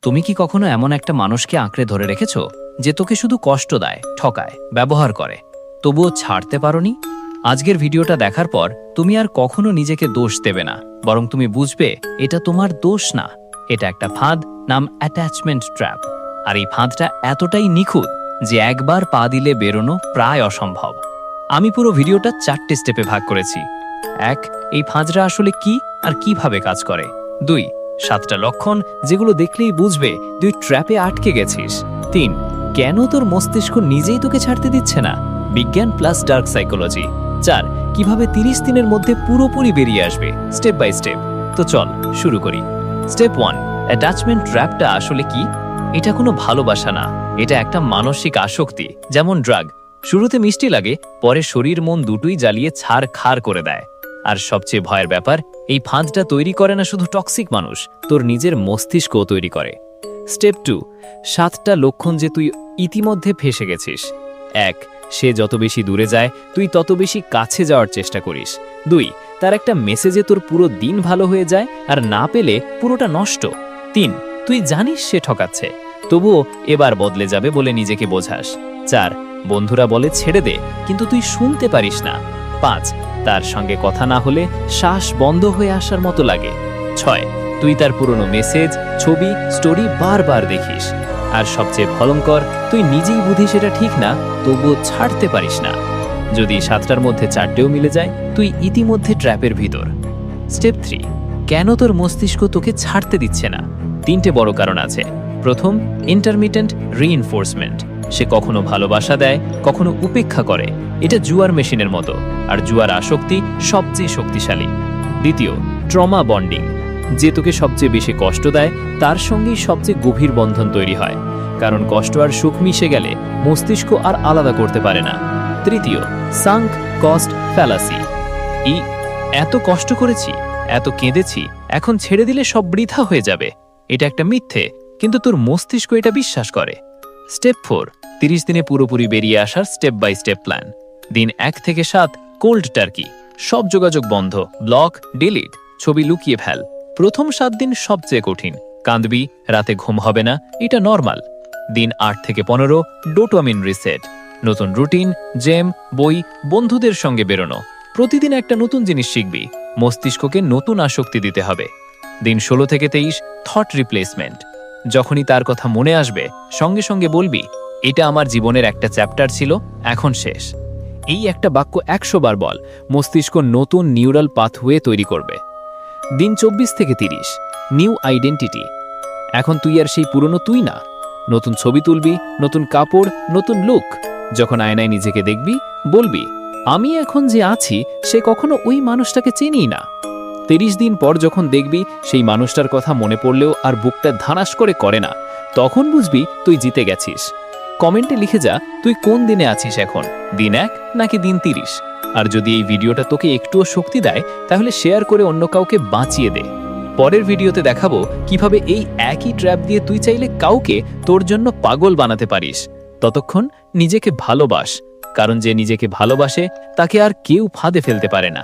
তুমি কি কখনো এমন একটা মানুষকে আঁকড়ে ধরে রেখেছো যে তোকে শুধু কষ্ট দেয়, ঠকায়, ব্যবহার করে, তবুও ছাড়তে পারোনি? আজকের ভিডিওটা দেখার পর তুমি আর কখনো নিজেকে দোষ দেবে না, বরং তুমি বুঝবে এটা তোমার দোষ না, এটা একটা ফাঁদ, নাম অ্যাটাচমেন্ট ট্র্যাপ। আর এই ফাঁদটা এতটাই নিখুঁত যে একবার পা দিলে বেরোনো প্রায় অসম্ভব। আমি পুরো ভিডিওটা 4টে স্টেপে ভাগ করেছি। 1, এই ফাঁদটা আসলে কি আর কিভাবে কাজ করে। 2, 7টা লক্ষণ যেগুলো দেখলেই বুঝবে তুই ট্র্যাপে আটকে গেছিস। 3, কেন তোর মস্তিষ্ক নিজেই তোকে ছাড়তে দিচ্ছে না, বিজ্ঞান প্লাস ডার্ক সাইকোলজি। 4, কিভাবে 30 দিনের মধ্যে পুরোপুরি বেরিয়ে আসবে, স্টেপ বাই স্টেপ। তো চল শুরু করি। স্টেপ 1, অ্যাটাচমেন্ট ট্র্যাপটা আসলে কি? এটা কোনো ভালোবাসা না, এটা একটা মানসিক আসক্তি, যেমন ড্রাগ। শুরুতে মিষ্টি লাগে, পরে শরীর মন দুটোই জ্বালিয়ে ছাড়খাড় করে দেয়। আর সবচেয়ে ভয়ের ব্যাপার, এই ফাঁদটা তৈরি করে না শুধু টক্সিক মানুষ, তোর নিজের মস্তিষ্কও তৈরি করে। স্টেপ 2, 7টা লক্ষণ যে তুই ইতিমধ্যে ফেসে গেছিস। 1, সে যত বেশি দূরে যায় তুই তত বেশি কাছে যাওয়ার চেষ্টা করিস। 2, তার একটা মেসেজে তোর পুরো দিন ভালো হয়ে যায়, আর না পেলে পুরোটা নষ্ট। 3, তুই জানিস সে ঠকাচ্ছে, তবুও এবার বদলে যাবে বলে নিজেকে বোঝাস। 4, বন্ধুরা বলে ছেড়ে দে, কিন্তু তুই শুনতে পারিস না। 5, তার সঙ্গে কথা না হলে শ্বাস বন্ধ হয়ে আসার মতো লাগে। 6, তুই তার পুরনো মেসেজ, ছবি, স্টোরি বারবার দেখিস। আর সবচেয়ে ভয়ঙ্কর, তুই নিজেই বুঝিস এটা ঠিক না, তবুও ছাড়তে পারিস না। যদি 7টার মধ্যে 4টেও মিলে যায়, তুই ইতিমধ্যে ট্র্যাপের ভিতর। স্টেপ 3, কেন তোর মস্তিষ্ক তোকে ছাড়তে দিচ্ছে না? 3টে বড় কারণ আছে। প্রথম, ইন্টারমিটেন্ট রিইনফোর্সমেন্ট। সে কখনো ভালোবাসা দেয়, কখনো উপেক্ষা করে। এটা জুয়ার মেশিনের মতো, আর জুয়ার আসক্তি সবচেয়ে শক্তিশালী। দ্বিতীয়, ট্রমা বন্ডিং। যে তোকে সবচেয়ে বেশি কষ্ট দেয় তার সঙ্গেই সবচেয়ে গভীর বন্ধন তৈরি হয়, কারণ কষ্ট আর সুখ মিশে গেলে মস্তিষ্ক আর আলাদা করতে পারে না। তৃতীয়, সাঙ্ক কস্ট ফ্যালাসি। এত কষ্ট করেছি, এত কেঁদেছি, এখন ছেড়ে দিলে সব বৃথা হয়ে যাবে। এটা একটা মিথ্যে, কিন্তু তোর মস্তিষ্ক এটা বিশ্বাস করে। স্টেপ 4, 30 দিনে পুরোপুরি বেরিয়ে আসার স্টেপ বাই স্টেপ প্ল্যান। দিন 1 থেকে 7, কোল্ড টার্কি। সব যোগাযোগ বন্ধ, ব্লক, ডিলিট, ছবি লুকিয়ে ফেল। প্রথম 7 দিন সবচেয়ে কঠিন, কাঁদবি, রাতে ঘুম হবে না, এটা নর্মাল। দিন 8 থেকে 15, ডোপামিন রিসেট। নতুন রুটিন, জেম, বই, বন্ধুদের সঙ্গে বেরোনো। প্রতিদিন একটা নতুন জিনিস শিখবি, মস্তিষ্ককে নতুন আসক্তি দিতে হবে। দিন 16 থেকে 23, থট রিপ্লেসমেন্ট। যখনই তার কথা মনে আসবে সঙ্গে সঙ্গে বলবি, এটা আমার জীবনের একটা চ্যাপ্টার ছিল, এখন শেষ। এই একটা বাক্য 100 বার বল, মস্তিষ্ক নতুন নিউরাল পাথওয়ে তৈরি করবে। দিন 24 থেকে 30, নিউ আইডেন্টিটি। এখন তুই আর সেই পুরনো তুই না। নতুন ছবি তুলবি, নতুন কাপড়, নতুন লুক। যখন আয়নায় নিজেকে দেখবি, বলবি, আমি এখন যে আছি সে কখনো ওই মানুষটাকে চিনি না। 30 দিন পর যখন দেখবি সেই মানুষটার কথা মনে পড়লেও আর বুকটা ধানাস করে না, তখন বুঝবি তুই জিতে গেছিস। কমেন্টে লিখে যা তুই কোন দিনে আছিস এখন, দিন 1 নাকি দিন 30। আর যদি এই ভিডিওটা তোকে একটুও শক্তি দেয়, তাহলে শেয়ার করে অন্য কাউকে বাঁচিয়ে দে। পরের ভিডিওতে দেখাবো কিভাবে এই একই ট্র্যাপ দিয়ে তুই চাইলে কাউকে তোর জন্য পাগল বানাতে পারিস। ততক্ষণ নিজেকে ভালোবাস, কারণ যে নিজেকে ভালোবাসে তাকে আর কেউ ফাঁদে ফেলতে পারে না।